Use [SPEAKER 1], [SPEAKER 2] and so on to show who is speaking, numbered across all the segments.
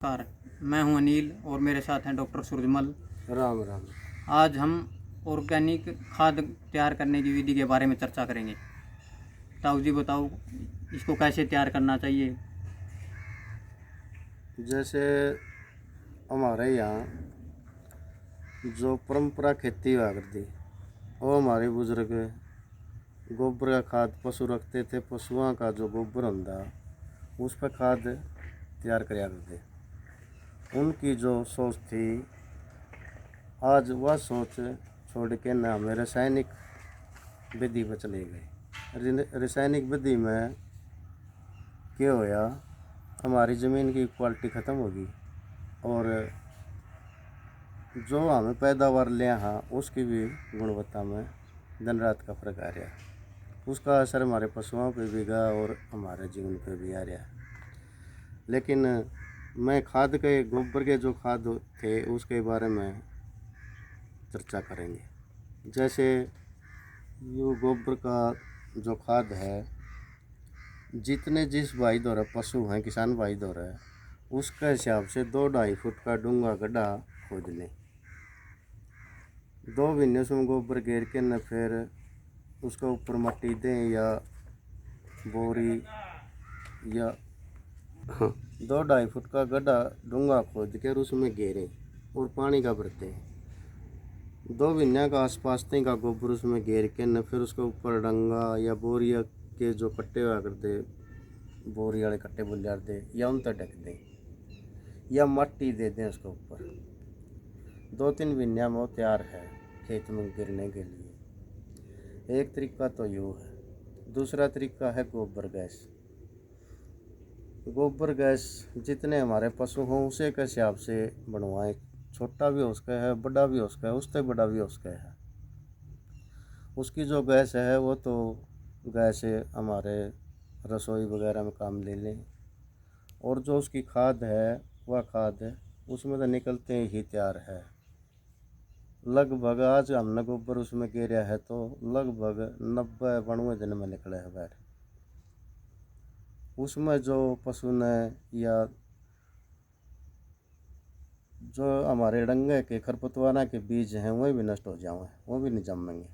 [SPEAKER 1] नमस्कार। मैं हूं अनिल और मेरे साथ हैं डॉक्टर सूरजमल।
[SPEAKER 2] राम राम।
[SPEAKER 1] आज हम ऑर्गेनिक खाद तैयार करने की विधि के बारे में चर्चा करेंगे। ताऊ जी बताओ, इसको कैसे तैयार करना चाहिए।
[SPEAKER 2] जैसे हमारे यहाँ जो परंपरा खेती हुआ करती, वो हमारे बुजुर्ग गोबर का खाद पशु रखते थे। पशुओं का जो गोबर होता उस पर खाद तैयार कराया करते। उनकी जो सोच थी, आज वह सोच छोड़ के ना हमें रासायनिक विधि पर चले गए। रासायनिक विधि में क्या होया, हमारी ज़मीन की क्वालिटी ख़त्म होगी और जो हमें पैदावार लिया हाँ उसकी भी गुणवत्ता में दिन रात का फर्क आ रहा। उसका असर हमारे पशुओं पे भी गा और हमारे जीवन पे भी आ रहा। लेकिन मैं खाद के गोबर के जो खाद थे उसके बारे में चर्चा करेंगे। जैसे ये गोबर का जो खाद है, जितने जिस भाई द्वारा पशु हैं, किसान भाई द्वारा, उसके हिसाब से 2-2.5 फुट का डूंगा गड्ढा खोद लें। 2 महीने उसमें गोबर घेर के न फिर उसके ऊपर मट्टी दें या बोरी या 2-2.5 फुट का गड्ढा डूंगा खोद कर उसमें घेरें और पानी का भरते हैं। 2 महीने का आसपास का गोबर उसमें घेर के न फिर उसके ऊपर डंगा या बोरिया के जो कट्टे हुआ करते, बोरी वाले कट्टे बोल जाते, या उन तक ढक दें या मट्टी दे दें उसके ऊपर। 2-3 महीने में वो तैयार है खेत में गिरने के लिए। एक तरीका तो यूँ है। दूसरा तरीका है गोबर गैस। गोबर गैस जितने हमारे पशु हों उसे के हिसाब से बनवाएं। छोटा भी हो उसका है, बड़ा भी हो उसका है, उससे बड़ा भी हो उसका है। उसकी जो गैस है वो तो गैस हमारे रसोई वगैरह में काम ले लें, और जो उसकी खाद है वह खाद है उसमें तो निकलते ही तैयार है। लगभग आज हमने गोबर उसमें गिरा है तो लगभग 90-92 दिन में निकले है बैठ। उसमें जो पशु ने या जो हमारे डंगे के खरपतवार के बीज हैं वह भी नष्ट हो जाएंगे, वो भी नहीं जमेंगे।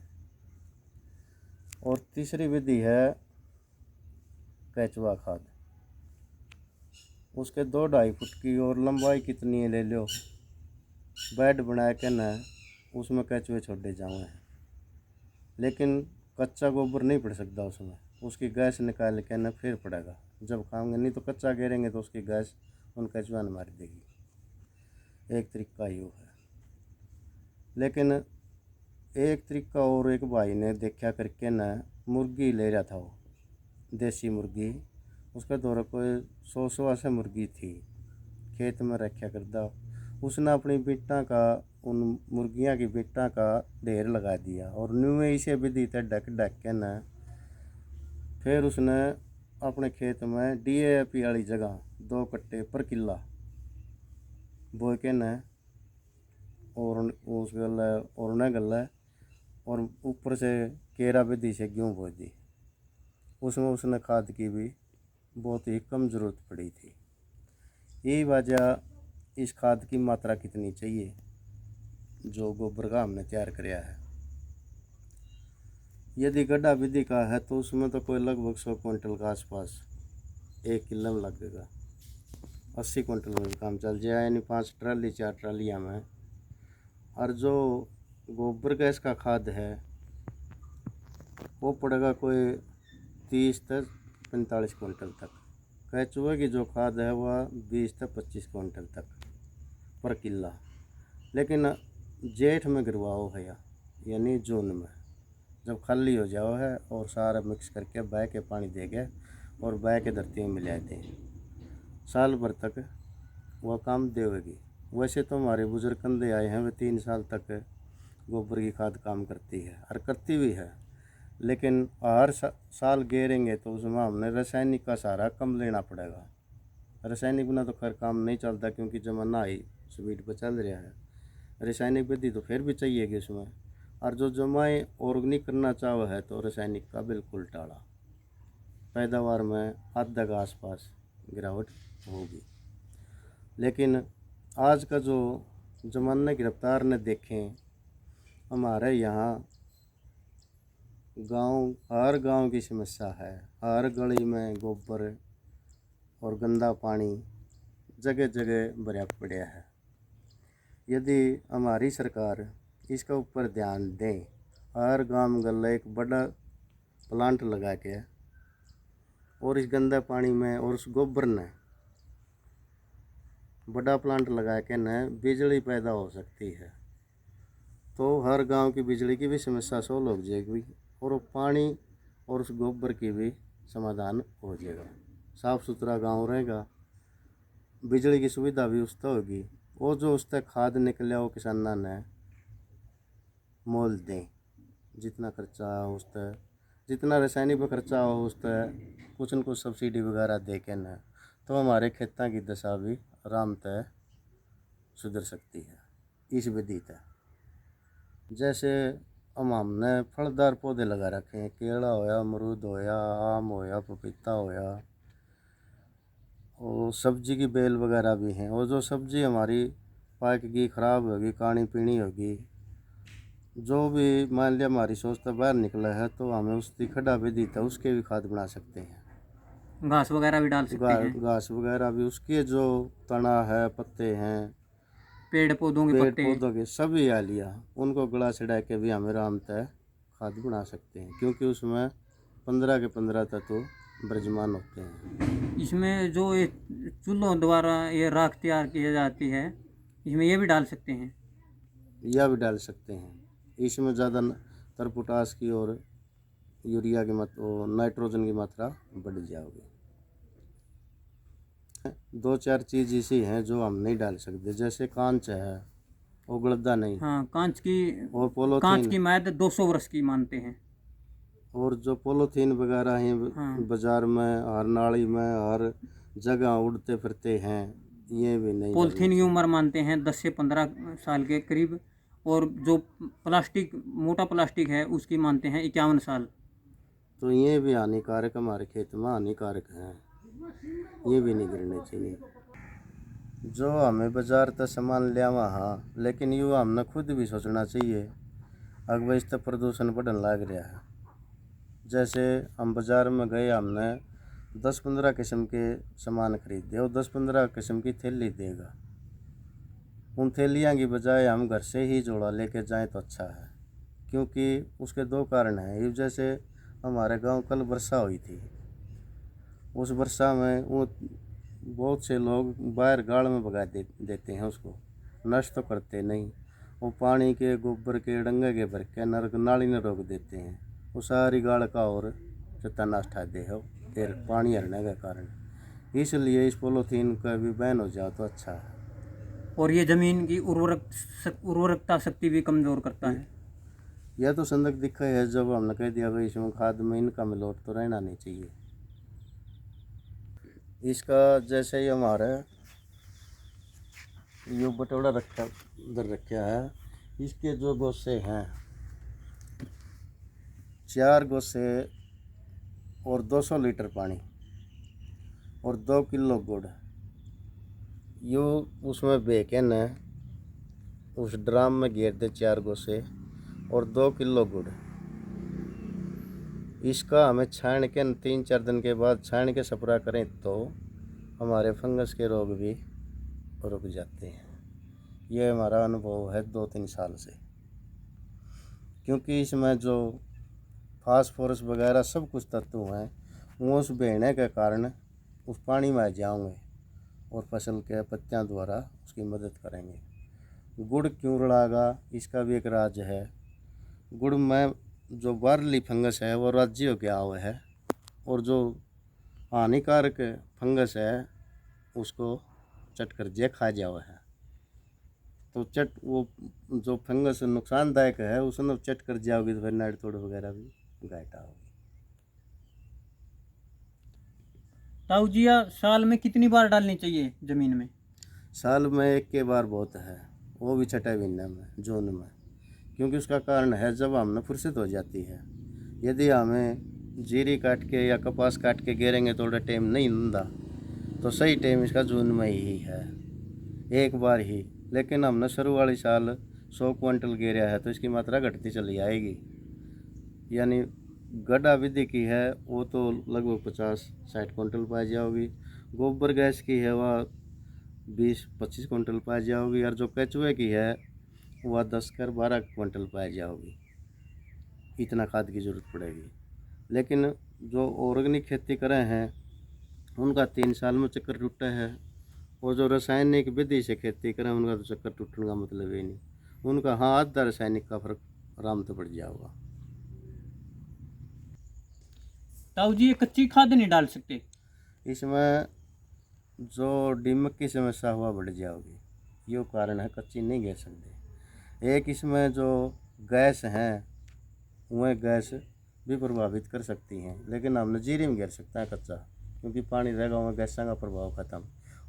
[SPEAKER 2] और तीसरी विधि है केचुआ खाद। उसके 2-2.5 फुट की और लंबाई कितनी है ले लो, बेड बना के न उसमें केचुए छोड़े जाए। लेकिन कच्चा गोबर नहीं पड़ सकता उसमें, उसकी गैस निकाल के न फिर पड़ेगा जब खाएंगे। नहीं तो कच्चा गिरेंगे तो उसकी गैस उन केचुआ ने मार देगी। एक तरीका यूँ है। लेकिन एक तरीका और एक भाई ने देखा करके न मुर्गी ले रहा था, वो देसी मुर्गी। उसका दौरा कोई 100 से मुर्गी थी, खेत में रखा करता। उसने अपनी बिट्टा का, उन मुर्गियां की बिट्टा का ढेर लगा दिया और न्यूए इसे विधि से ढक ढक के न फिर उसने अपने खेत में DAP वाली जगह 2 कट्टे पर किला बो के न और उस गल और न गल और ऊपर से केरा विधि से गेहूँ बो दी। उसमें उसने खाद की भी बहुत ही कम ज़रूरत पड़ी थी। यही वजह इस खाद की मात्रा कितनी चाहिए जो गोबर का हमने तैयार कराया है। यदि गड्ढा विधि का है तो उसमें तो कोई लगभग 100 क्विंटल का आसपास 1 किलो में लगेगा। 80 क्विंटल में भी काम चल जाए, यानी 5 ट्राली 4 ट्रालियाँ में। और जो गोबर गैस का खाद है वो पड़ेगा कोई 30 से 45 क्विंटल तक। केचुए की जो खाद है वह 20 से 25 क्विंटल तक पर किला। लेकिन जेठ में गिरवाओ है, यानी जून में जब खाली हो जाओ है और सारा मिक्स करके बह के पानी देंगे और बह के धरती में मिला दें, साल भर तक वह काम देगी। वैसे तो हमारे बुजुर्ग कंधे आए हैं, वे 3 साल तक गोबर की खाद काम करती है और करती भी है। लेकिन हर साल गेरेंगे तो उसमें हमने रासायनिक का सहारा कम लेना पड़ेगा। रासायनिक बिना तो खैर काम नहीं चलता, क्योंकि ज़माना ही स्पीड पर चल रहा है। रासायनिक विधि तो फिर भी चाहिएगी उसमें। और जो जमाए ऑर्गेनिक करना चाहो है तो रासायनिक का बिल्कुल टाला, पैदावार में आधा के आसपास गिरावट होगी। लेकिन आज का जो ज़माने की रफ्तार ने देखें, हमारे यहाँ हर गांव की समस्या है। हर गली में गोबर और गंदा पानी जगह जगह भरा पड़ा है। यदि हमारी सरकार इसका ऊपर ध्यान दें, हर गांव गल्ला एक बड़ा प्लांट लगा के और इस गंदा पानी में और उस गोबर ने बड़ा प्लांट लगा के न बिजली पैदा हो सकती है, तो हर गांव की बिजली की भी समस्या सॉल्व हो जाएगी और वो पानी और उस गोबर की भी समाधान हो जाएगा। साफ़ सुथरा गांव रहेगा, बिजली की सुविधा भी उससे होगी। वो जो उससे खाद निकले वो किसाना ने मोल दें, जितना खर्चा हो उससे, जितना रासायनिक पर खर्चा हो उससे कुछ न कुछ सब्सिडी वगैरह दे के न, तो हमारे खेतों की दशा भी आराम से सुधर सकती है इस विधि से। जैसे हमने फलदार पौधे लगा रखे हैं, केला होया, अमरूद होया, आम होया, पपीता होया, और सब्जी की बेल वगैरह भी हैं। और जो सब्जी हमारी पाकेगी, ख़राब होगी, खानी पीनी होगी, जो भी मान लिया हमारी सोच से बाहर निकला है, तो हमें उसकी खड्डा विधि था उसके भी खाद बना सकते हैं।
[SPEAKER 1] घास वगैरह भी डाल सकते हैं,
[SPEAKER 2] घास वगैरह भी, उसके जो तना है, पत्ते हैं,
[SPEAKER 1] पेड़ पौधों के
[SPEAKER 2] पेड़
[SPEAKER 1] पत्ते।
[SPEAKER 2] पौधों के सभी आलिया, उनको गला चढ़ा के भी हमें आराम तय खाद बना सकते हैं, क्योंकि उसमें 15 के 15 तत्व विराजमान होते हैं।
[SPEAKER 1] इसमें जो ये चूल्हों द्वारा ये राख तैयार की जाती है, इसमें ये भी डाल सकते हैं।
[SPEAKER 2] यह भी डाल सकते हैं। इसमें ज़्यादा तर पोटास की और यूरिया की और नाइट्रोजन की मात्रा बढ़ जाओगी। 2-4 चीज़ ऐसी हैं जो हम नहीं डाल सकते, जैसे कांच है, वो गलदा नहीं।
[SPEAKER 1] हाँ, कांच की,
[SPEAKER 2] और
[SPEAKER 1] कांच
[SPEAKER 2] पोलोथीन,
[SPEAKER 1] की मैद 200 वर्ष की मानते हैं।
[SPEAKER 2] और जो पोलोथीन वगैरह हैं
[SPEAKER 1] हाँ,
[SPEAKER 2] बाज़ार में, हर नाली में, हर जगह उड़ते फिरते हैं, ये भी नहीं
[SPEAKER 1] पॉलीथीन
[SPEAKER 2] डालनी
[SPEAKER 1] की
[SPEAKER 2] चाहिए।
[SPEAKER 1] उम्र मानते हैं 10 से 15 साल के करीब, और जो प्लास्टिक, मोटा प्लास्टिक है, उसकी मानते हैं 51 साल।
[SPEAKER 2] तो ये भी हानिकारक, हमारे खेत में हानिकारक हैं, ये भी नहीं गिरने चाहिए। जो हमें बाजार तक सामान लिया वहाँ, लेकिन ये हमने खुद भी सोचना चाहिए। अगर इस तक प्रदूषण बढ़ने लग रहा है, जैसे हम बाज़ार में गए, हमने 10-15 किस्म के सामान खरीदे और 10-15 किस्म की थैली देगा। उन थैलियाँ की बजाय हम घर से ही जोड़ा लेके जाएं तो अच्छा है, क्योंकि उसके 2 कारण हैं। ये जैसे हमारे गांव कल वर्षा हुई थी, उस वर्षा में वो बहुत से लोग बाहर गाड़ में भगा देते हैं, उसको नष्ट तो करते नहीं। वो पानी के, गोबर के, डंगे के भर के नाली में रोक देते हैं, वो सारी गाड़ का और सत्यानाश ठा दे हो फिर पानी हरने के कारण। इसलिए इस पॉलीथीन का भी बैन हो जाए तो अच्छा है।
[SPEAKER 1] और ये ज़मीन की उर्वरकता शक्ति भी कमज़ोर करता है।
[SPEAKER 2] यह तो संदक दिखा है, जब हमने कह दिया भाई इसमें खाद में इनका मिलोट तो रहना नहीं चाहिए। इसका जैसे ही हमारा ये बटोड़ा रखा है, इसके जो गोसे हैं, 4 गोसे और 200 लीटर पानी और 2 किलो गुड़, यो उसमें बेके न उस ड्राम में घेर दे 4 गोसे और 2 किलो गुड़। इसका हमें छान के 3-4 दिन के बाद छान के स्प्रे करें तो हमारे फंगस के रोग भी रुक जाते हैं। ये हमारा अनुभव है 2-3 साल से, क्योंकि इसमें जो फास्फोरस वगैरह सब कुछ तत्व हैं वो उस बहने के कारण उस पानी में जाएंगे और फसल के पत्तियां द्वारा उसकी मदद करेंगे। गुड़ क्यों रड़ागा, इसका भी एक राज है। गुड़ में जो वार्ली फंगस है वो राज्य हो गया हुआ है, और जो हानिकारक फंगस है उसको चट कर जे खा जा हुआ है। तो वो जो फंगस नुकसानदायक है उसने चट कर जाओगी तो फिर नाड़ तोड़ वगैरह भी घाटा होगी।
[SPEAKER 1] ताऊजिया साल में कितनी बार डालनी चाहिए ज़मीन में?
[SPEAKER 2] साल में 1 के बार बहुत है, वो भी छठे महीने में, जून में। क्योंकि उसका कारण है जब हमने फुर्सत हो जाती है। यदि हमें जीरी काट के या कपास काट के गिरेंगे थोड़ा टाइम नहीं लूँगा, तो सही टाइम इसका जून में ही है। एक बार ही। लेकिन हमने शुरू वाली साल 100 क्विंटल गेरा है तो इसकी मात्रा घटती चली आएगी। यानी गड्ढा विधि की है वो तो लगभग 50-60 क्विंटल पाई जाओगी। गोबर गैस की है वह 20-25 क्विंटल पाई जाओगी। और जो केचुए की है वह 10-12 क्विंटल पाई जाओगी। इतना खाद की ज़रूरत पड़ेगी। लेकिन जो ऑर्गेनिक खेती करे हैं उनका 3 साल में चक्कर टूटा है, और जो रासायनिक विधि से खेती करें उनका तो चक्कर टूटने का मतलब ही नहीं। उनका हाँ आधा रासायनिक का फर्क आराम से पड़ जाएगा।
[SPEAKER 1] ताऊ जी, ये कच्ची खाद नहीं डाल सकते?
[SPEAKER 2] इसमें जो दीमक की समस्या हुआ बढ़ जाओगी, यो कारण है कच्ची नहीं घेर सकते। एक इसमें जो गैस हैं वह गैस भी प्रभावित कर सकती हैं, लेकिन हम नजीरी में घेर सकते हैं कच्चा, क्योंकि पानी रहेगा वहाँ गैसा का प्रभाव खत्म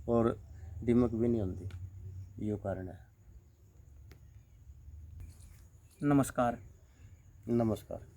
[SPEAKER 2] और दीमक भी नहीं होती। यो कारण है।
[SPEAKER 1] नमस्कार।
[SPEAKER 2] नमस्कार।